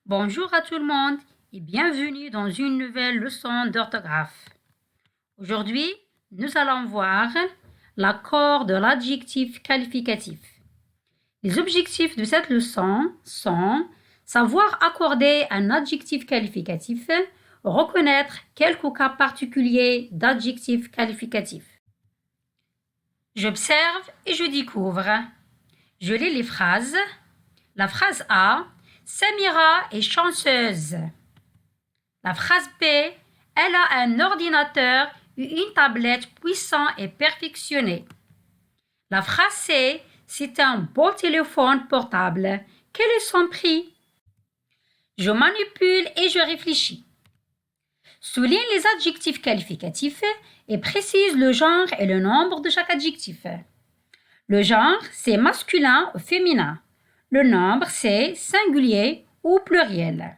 Bonjour à tout le monde et bienvenue dans une nouvelle leçon d'orthographe. Aujourd'hui, nous allons voir l'accord de l'adjectif qualificatif. Les objectifs de cette leçon sont savoir accorder un adjectif qualificatif, reconnaître quelques cas particuliers d'adjectifs qualificatifs. J'observe et je découvre. Je lis les phrases. La phrase A, Samira est chanceuse. La phrase B, elle a un ordinateur et une tablette puissant et perfectionné. La phrase C, c'est un beau téléphone portable. Quel est son prix? Je manipule et je réfléchis. Souligne les adjectifs qualificatifs et précise le genre et le nombre de chaque adjectif. Le genre, c'est masculin ou féminin. Le nombre, c'est singulier ou pluriel.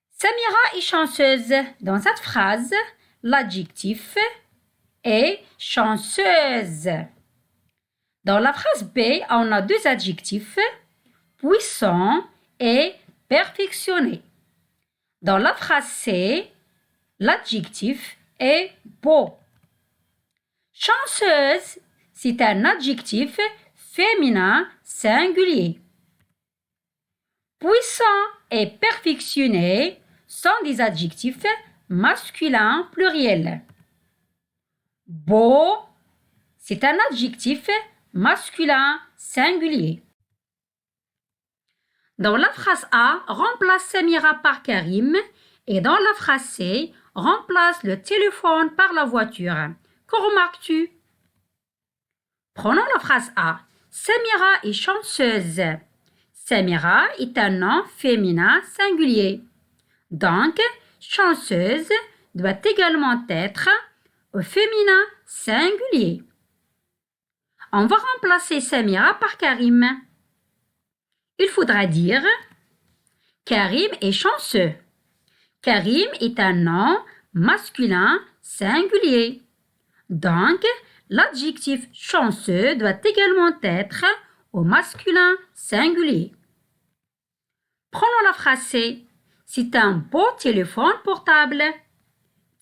Samira est chanceuse. Dans cette phrase, l'adjectif est chanceuse. Dans la phrase B, on a deux adjectifs, puissant et perfectionné. Dans la phrase C, l'adjectif est beau. Chanceuse, c'est un adjectif féminin singulier. Puissant et perfectionné sont des adjectifs masculins pluriels. Beau, c'est un adjectif masculin singulier. Dans la phrase A, remplace Samira par Karim et dans la phrase C, remplace le téléphone par la voiture. Que remarques-tu? Prenons la phrase A. Samira est chanceuse. Samira est un nom féminin singulier. Donc, chanceuse doit également être au féminin singulier. On va remplacer Samira par Karim. Il faudra dire Karim est chanceux. Karim est un nom masculin singulier. Donc, l'adjectif chanceux doit également être au masculin singulier. Prenons la phrase C. C'est un beau téléphone portable.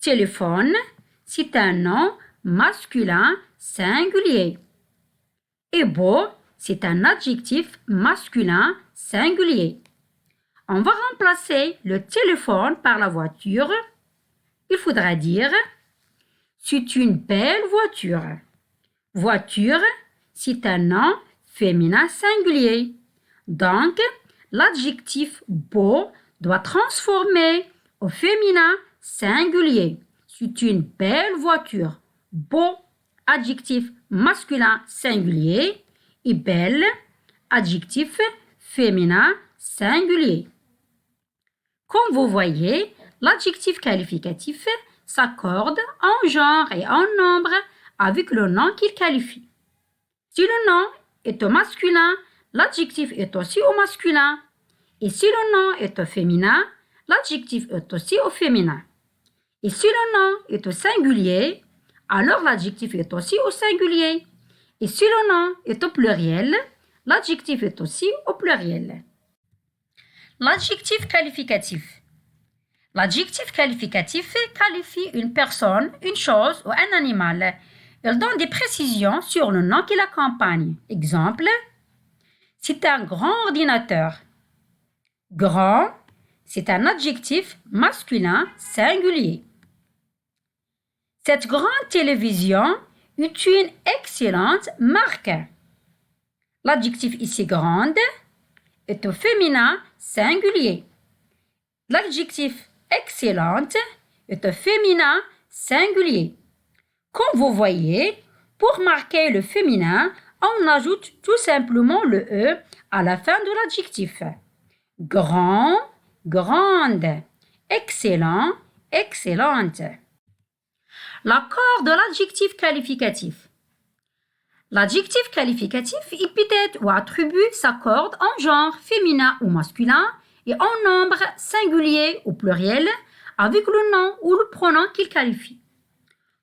Téléphone, c'est un nom masculin singulier. Et beau, c'est un adjectif masculin singulier. On va remplacer le téléphone par la voiture. Il faudra dire c'est une belle voiture. Voiture, c'est un nom féminin singulier. Donc, l'adjectif beau doit transformer au féminin singulier. C'est une belle voiture. Beau, adjectif masculin singulier. Et belle, adjectif féminin singulier. Comme vous voyez, l'adjectif qualificatif s'accorde en genre et en nombre avec le nom qu'il qualifie. Si le nom est au masculin, l'adjectif est aussi au masculin. Et si le nom est au féminin, l'adjectif est aussi au féminin. Et si le nom est au singulier, alors l'adjectif est aussi au singulier. Et si le nom est au pluriel, l'adjectif est aussi au pluriel. L'adjectif qualificatif. L'adjectif qualificatif qualifie une personne, une chose ou un animal. Il donne des précisions sur le nom qui l'accompagne. Exemple, c'est un grand ordinateur. Grand, c'est un adjectif masculin singulier. Cette grande télévision est une excellente marque. L'adjectif ici grande est au féminin singulier. L'adjectif excellente est au féminin singulier. Comme vous voyez, pour marquer le féminin, on ajoute tout simplement le E à la fin de l'adjectif. Grand, grande, excellent, excellente. L'accord de l'adjectif qualificatif. L'adjectif qualificatif, épithète ou attribut s'accorde en genre féminin ou masculin et en nombre singulier ou pluriel avec le nom ou le pronom qu'il qualifie.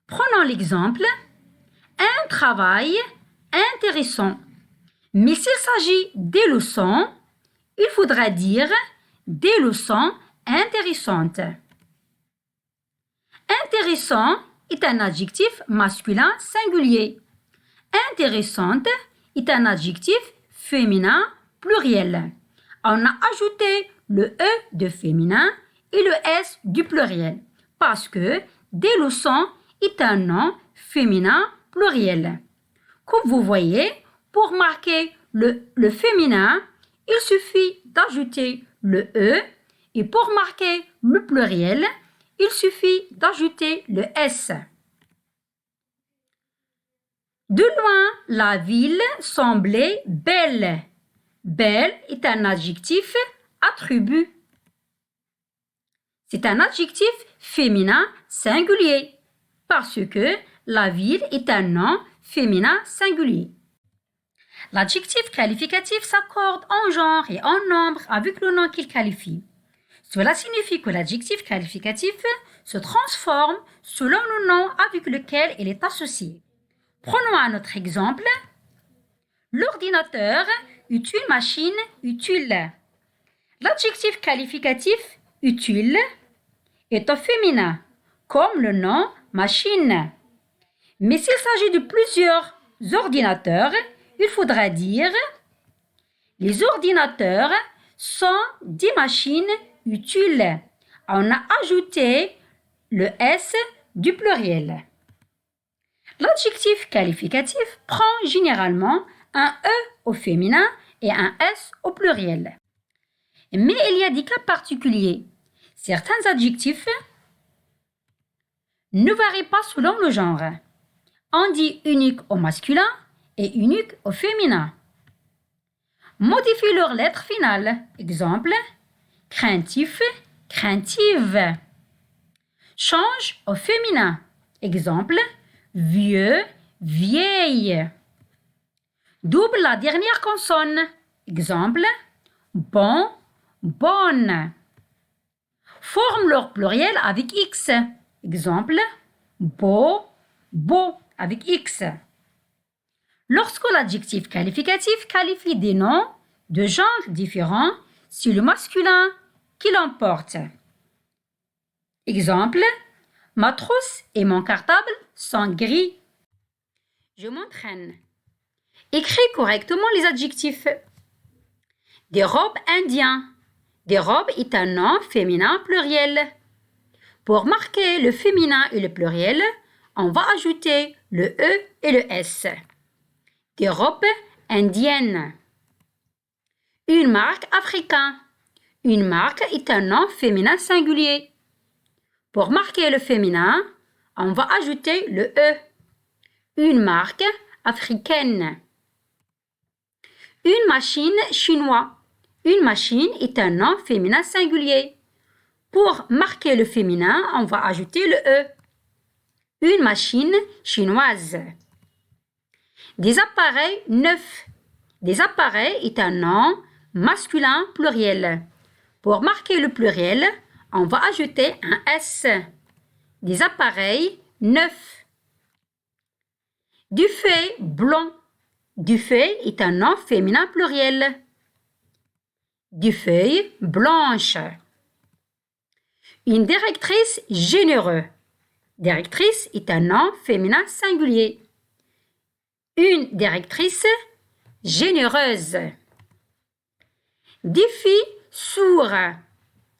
Prenons l'exemple un travail intéressant. Mais s'il s'agit des leçons, il faudra dire des leçons intéressantes. Intéressant est un adjectif masculin singulier. Intéressante est un adjectif féminin pluriel. On a ajouté le E de féminin et le S du pluriel parce que des leçons est un nom féminin pluriel. Comme vous voyez, pour marquer le féminin, il suffit d'ajouter le E et pour marquer le pluriel, il suffit d'ajouter le S. De loin, la ville semblait belle. Belle est un adjectif attribut. C'est un adjectif féminin singulier parce que la ville est un nom féminin singulier. L'adjectif qualificatif s'accorde en genre et en nombre avec le nom qu'il qualifie. Cela signifie que l'adjectif qualificatif se transforme selon le nom avec lequel il est associé. Prenons un autre exemple. L'ordinateur est une machine utile. L'adjectif qualificatif utile est au féminin, comme le nom machine. Mais s'il s'agit de plusieurs ordinateurs, il faudra dire les ordinateurs sont des machines utiles. On a ajouté le S du pluriel. L'adjectif qualificatif prend généralement un E au féminin et un S au pluriel. Mais il y a des cas particuliers. Certains adjectifs ne varient pas selon le genre. On dit unique au masculin et unique au féminin. Modifie leur lettre finale. Exemple, craintif, craintive. Change au féminin. Exemple, vieux, vieille. Double la dernière consonne. Exemple, bon, bonne. Forme leur pluriel avec X. Exemple, beau, beau avec X. Lorsque l'adjectif qualificatif qualifie des noms de genres différents, c'est le masculin qui l'emporte. Exemple, ma trousse et mon cartable sont gris. Je m'entraîne. Écris correctement les adjectifs. Des robes indiens. Des robes est un nom féminin pluriel. Pour marquer le féminin et le pluriel, on va ajouter le E et le S. Des robes indiennes. Une marque africaine. Une marque est un nom féminin singulier. Pour marquer le féminin, on va ajouter le E. Une marque africaine. Une machine chinoise. Une machine est un nom féminin singulier. Pour marquer le féminin, on va ajouter le E. Une machine chinoise. Des appareils neufs. Des appareils est un nom masculin pluriel. Pour marquer le pluriel, on va ajouter un S. Des appareils neufs. Du feuille blanc. Du feuille est un nom féminin pluriel. Du feuille blanche. Une directrice généreuse. Directrice est un nom féminin singulier. Une directrice généreuse. Défi sourd.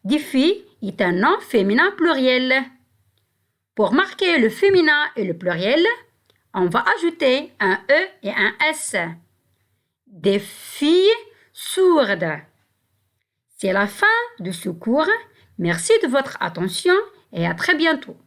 Défi est un nom féminin pluriel. Pour marquer le féminin et le pluriel, on va ajouter un E et un S. Des filles sourdes. C'est la fin de ce cours. Merci de votre attention et à très bientôt.